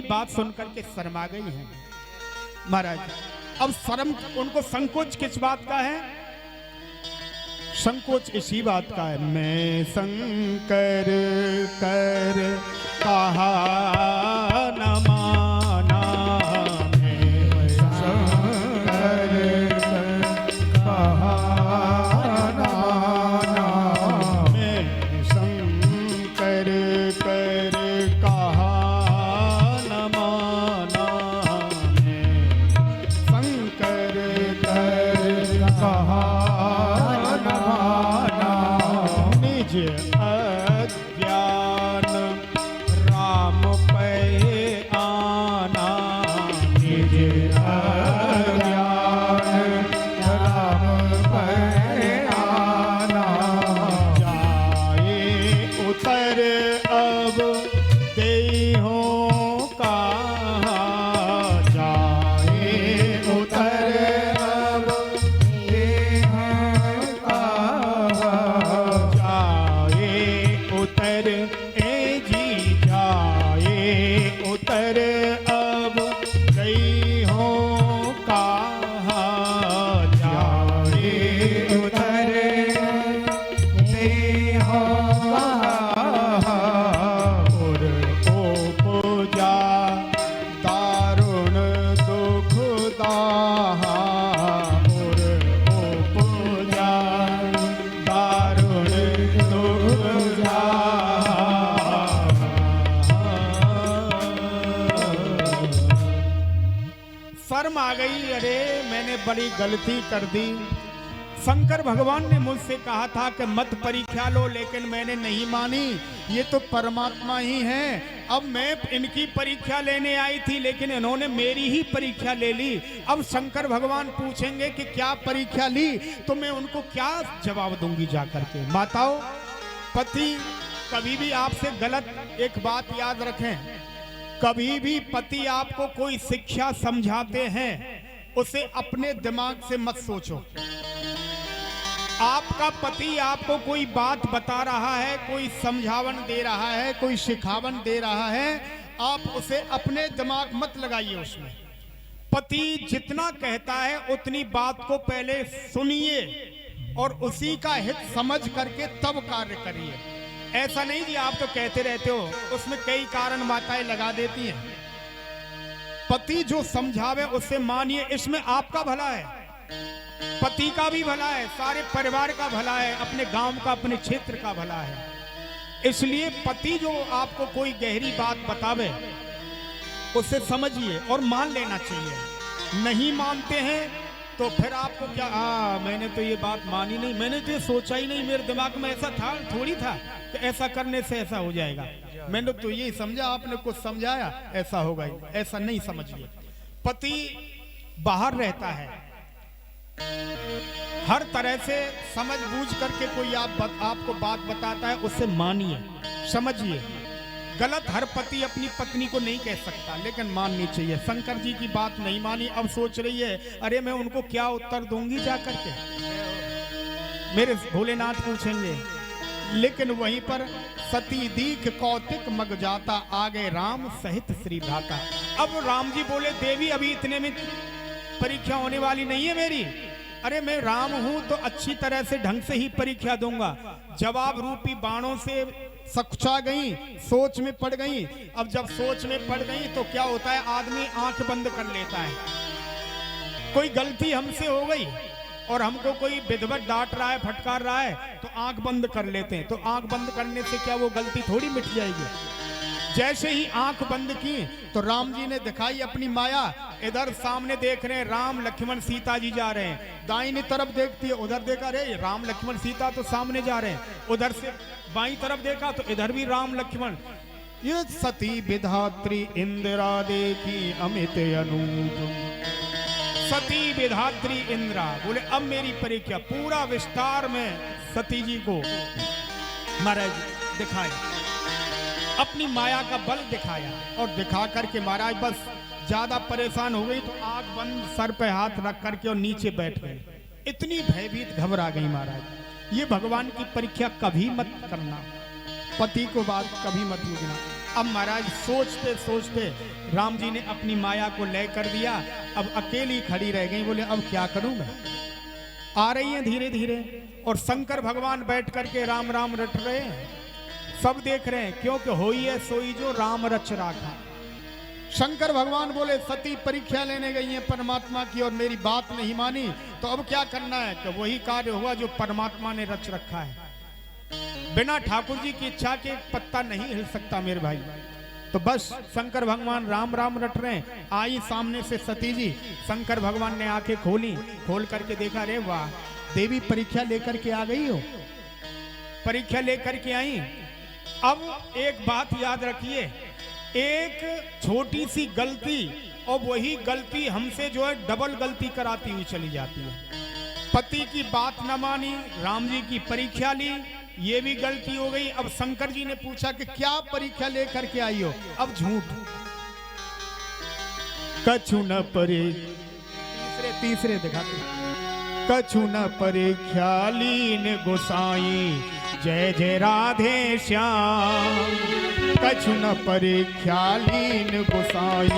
बात सुनकर के शर्मा गई हैं महाराज। अब शर्म उनको संकोच किस बात का है? संकोच इसी बात का है, मैं शंकर कर कहा न माना, मैं शंकर कर कहा न माना, मैं शंकर कर कहा न माना, मैं शंकर कर कहा अज्ञान राम पे आना, निज अज्ञान राम पे आना, जाए उतर अब देहों का, जाए उतर अब देहों का, उतर ए जी जाए उतर अब गई हो कहा, जाए उतर दे हो कहा, और उपजा दारुण दुख दाहा, और उपजा दारुण दुख शर्म आ गई। अरे मैंने बड़ी गलती कर दी। शंकर भगवान ने मुझसे कहा था कि मत परीक्षा लो, लेकिन मैंने नहीं मानी। ये तो परमात्मा ही हैं। अब मैं इनकी परीक्षा लेने आई थी, लेकिन इन्होंने मेरी ही परीक्षा ले ली। अब शंकर भगवान पूछेंगे कि क्या परीक्षा ली, तो मैं उनको क्या जवाब दूंगी जाकर के। माताओं, पति कभी भी आपसे गलत, एक बात याद रखें, कभी भी पति आपको कोई शिक्षा समझाते हैं, उसे अपने दिमाग से मत सोचो। आपका पति आपको कोई बात बता रहा है, कोई समझावन दे रहा है, कोई सिखावन दे रहा है, आप उसे अपने दिमाग मत लगाइए उसमें। पति जितना कहता है उतनी बात को पहले सुनिए और उसी का हित समझ करके तब कार्य करिए। ऐसा नहीं कि आप तो कहते रहते हो, उसमें कई कारण माताएं लगा देती हैं। पति जो समझावे उससे मानिए, इसमें आपका भला है, पति का भी भला है, सारे परिवार का भला है, अपने गांव का, अपने क्षेत्र का भला है। इसलिए पति जो आपको कोई गहरी बात बतावे उसे समझिए और मान लेना चाहिए। नहीं मानते हैं तो फिर आपको क्या, मैंने तो ये बात मानी नहीं, मैंने तो ये सोचा ही नहीं, मेरे दिमाग में ऐसा था थोड़ी था कि ऐसा करने से ऐसा हो जाएगा, मैंने तो ये समझा, आपने कुछ समझाया ऐसा होगा, ऐसा नहीं समझिए। पति बाहर रहता है, हर तरह से समझ बूझ करके कोई आपको बात बताता है, उससे मानिए, समझिए। गलत हर पति अपनी पत्नी को नहीं कह सकता, लेकिन माननी चाहिए। शंकर जी की बात नहीं मानी, अब सोच रही है अरे मैं उनको क्या उत्तर दूंगी जाकर के, मेरे भोलेनाथ पूछेंगे। लेकिन वहीं पर सती दीख कौतिक मग जाता, आगे राम सहित श्री भ्राता। अब राम जी बोले देवी अभी इतने में परीक्षा होने वाली नहीं है मेरी, अरे मैं राम हूं तो अच्छी तरह से ढंग से ही परीक्षा दूंगा। जवाब रूपी बाणों से सकुचा गई, सोच में पड़ गई। अब जब सोच में पड़ गई तो क्या होता है, आदमी आंख बंद कर लेता है। कोई गलती हमसे हो गई और हमको कोई विधिवत डांट रहा है, फटकार रहा है, तो आंख बंद कर लेते हैं। तो आंख बंद करने से क्या वो गलती थोड़ी मिट जाएगी। जैसे ही आंख बंद की तो राम जी ने दिखाई अपनी माया। इधर सामने देख रहे हैं राम लक्ष्मण सीता जी जा रहे हैं, दाहिनी तरफ देखती है, उधर देखा रे राम लक्ष्मण सीता तो सामने जा रहे हैं, उधर से बाईं तरफ देखा तो इधर भी राम लक्ष्मण। ये सती विधात्री इंदिरा देखी अमित अनूप, सती विधात्री इंदिरा बोले अब मेरी परीक्षा। पूरा विस्तार में सती जी को महाराज दिखाया, अपनी माया का बल दिखाया, और दिखा करके महाराज बस ज्यादा परेशान हो गई तो आंख बंद, सर पे हाथ रख करके और नीचे बैठ गए। इतनी भयभीत घबरा गई महाराज। ये भगवान की परीक्षा कभी मत करना, पति को बात कभी मत लिखना। अब महाराज सोचते सोचते राम जी ने अपनी माया को लय कर दिया। अब अकेली खड़ी रह गई। बोले अब क्या करूं मैं। आ रही हैं धीरे धीरे और शंकर भगवान बैठ करके राम राम रट रहे हैं। सब देख रहे हैं क्योंकि होई है सोई जो राम रच राखा। शंकर भगवान बोले सती परीक्षा लेने गई हैं परमात्मा की और मेरी बात नहीं मानी, तो अब क्या करना है कि वही कार्य हुआ जो परमात्मा ने रच रखा है। बिना ठाकुर जी की इच्छा के पत्ता नहीं हिल सकता मेरे भाई। तो बस शंकर भगवान राम राम रट रहे हैं। आई सामने से सती जी, शंकर भगवान ने आंखें खोली, खोल करके देखा, अरे वाह देवी परीक्षा लेकर के आ गई हो, परीक्षा लेकर के आई। अब एक बात याद रखिए, एक छोटी सी गलती और वही गलती हमसे जो है डबल गलती कराती हुई चली जाती है। पति की बात न मानी, राम जी की परीक्षा ली, ये भी गलती हो गई। अब शंकर जी ने पूछा कि क्या परीक्षा लेकर के आई हो। अब झूठ। कछु न परे, तीसरे दिखाते, कछु न परीक्षा लीन गोसाई, जय जय राधे श्याम। कछु न परीक्षा लीन गोसाई,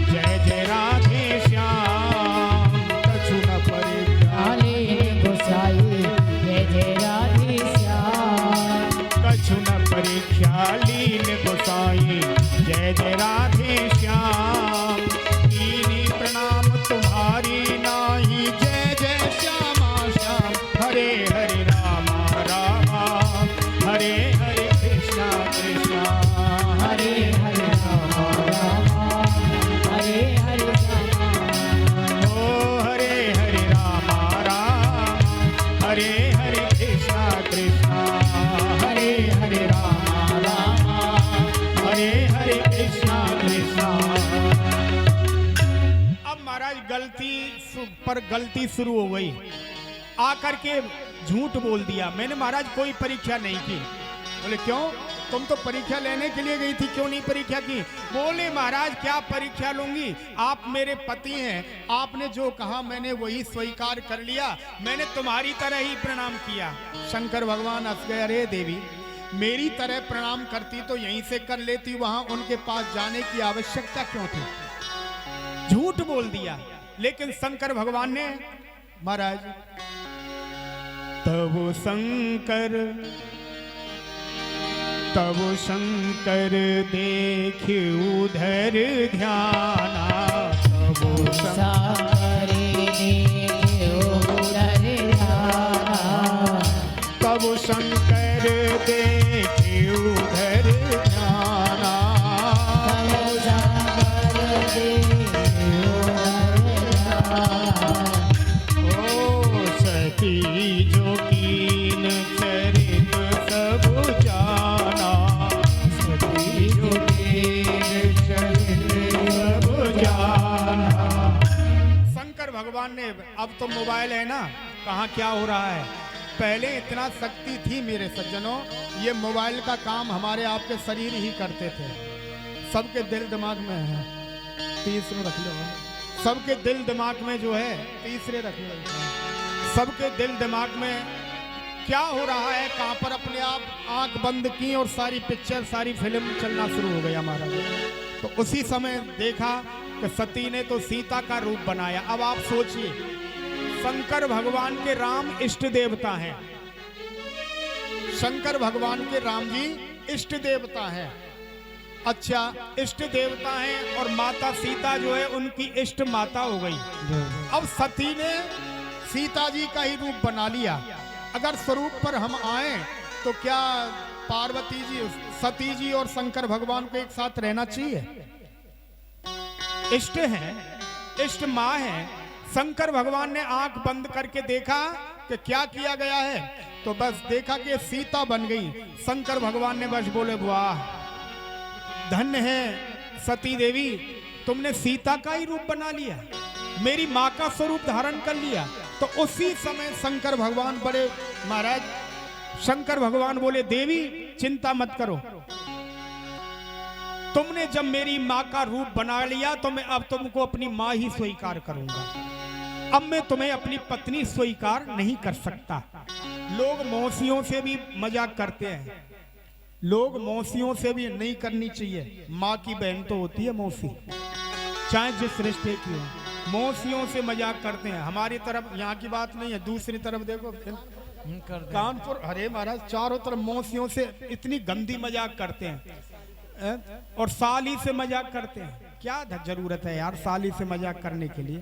जय जय राधे श्याम। कछु न परीक्षा लीन गोसाई, जय जय राधे श्याम। कछु न परीक्षा लीन गोसाई, जय जय राधे श्याम। कीनी प्रणाम तुम्हारी नाही, जय जय श्यामा श्याम। हरे हरे रामा रामा, हरे हरे कृष्णा कृष्णा, हरे हरे रामा रामा, हरे हरे रामा। ओ हरे हरे रामा रामा, हरे हरे कृष्णा कृष्णा, हरे हरे रामा रामा, हरे हरे कृष्णा कृष्णा। अब महाराज गलती पर गलती शुरू हो गई। आकर के झूठ बोल दिया, मैंने महाराज कोई परीक्षा नहीं की। बोले क्यों, तुम तो परीक्षा लेने के लिए गई थी, क्यों नहीं परीक्षा की। बोले महाराज क्या परीक्षा लूंगी, आप मेरे पति हैं, आपने जो कहा मैंने वही स्वीकार कर लिया, मैंने तुम्हारी तरह ही प्रणाम किया। शंकर भगवान हंस गए, अरे देवी मेरी तरह प्रणाम करती तो यहीं से कर लेती, वहां उनके पास जाने की आवश्यकता क्यों थी। झूठ बोल दिया। लेकिन शंकर भगवान ने महाराज, तब शंकर देखे उधर ध्याना, तब शंकर देखे उधर ध्याना, तब शंकर देखे उधर ध्याना, तब शंकर देखे उधर ध्याना। ओ सती जो कीन चरित सब जाना, सती जो कीन चरित सब जाना। शंकर भगवान ने, अब तो मोबाइल है ना, कहाँ क्या हो रहा है, पहले इतना शक्ति थी मेरे सज्जनों, ये मोबाइल का काम हमारे आपके शरीर ही करते थे। सबके दिल दिमाग में है, तीसरे रख लो, सबके दिल दिमाग में जो है, तीसरे रख लो, सबके दिल दिमाग में क्या हो रहा है, कहां पर अपने आप आंख बंद की और सारी पिक्चर सारी फिल्म चलना शुरू हो गया हमारा। तो उसी समय देखा कि सती ने तो सीता का रूप बनाया। अब आप सोचिए, शंकर भगवान के राम इष्ट देवता हैं, शंकर भगवान के राम जी इष्ट देवता हैं। अच्छा, इष्ट देवता हैं और माता सीता जो है उनकी इष्ट माता हो गई। अब सती ने सीता जी का ही रूप बना लिया। अगर स्वरूप पर हम आए तो क्या पार्वती जी, सती जी और शंकर भगवान को एक साथ रहना चाहिए? इष्ट हैं, इष्ट माँ है। शंकर भगवान ने आंख बंद करके देखा कि क्या किया गया है, तो बस देखा कि सीता बन गई। शंकर भगवान ने बस बोले, वाह धन्य है सती देवी, तुमने सीता का ही रूप बना लिया, मेरी माँ का स्वरूप धारण कर लिया। तो उसी समय शंकर भगवान बड़े महाराज, शंकर भगवान बोले, देवी चिंता मत करो, तुमने जब मेरी माँ का रूप बना लिया तो मैं अब तुमको अपनी माँ ही स्वीकार करूंगा। अब मैं तुम्हें अपनी पत्नी स्वीकार नहीं कर सकता। लोग मौसियों से भी मजाक करते हैं, लोग मौसियों से भी नहीं करनी चाहिए। माँ की बहन तो होती है मौसी, चाहे जिस रिश्ते की हो। मौसियों से मजाक करते हैं। हमारी तरफ यहाँ की बात नहीं है, दूसरी तरफ देखो कानपुर, अरे महाराज चारों तरफ मौसियों से इतनी गंदी मजाक करते हैं। और साली से मजाक करते हैं। क्या जरूरत है यार साली से मजाक करने के लिए?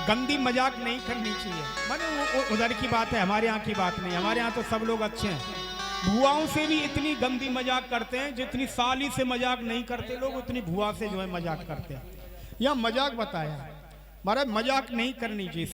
गंदी मजाक नहीं करनी चाहिए। माने उधर की बात है, हमारे यहाँ की बात नहीं। हमारे यहाँ तो सब लोग अच्छे हैं। बुआओं से भी इतनी गंदी मजाक करते हैं, जितनी साली से मजाक नहीं करते लोग उतनी बुआ से जो है मजाक करते हैं। यह मजाक बताया, महाराज मजाक नहीं करनी चाहिए।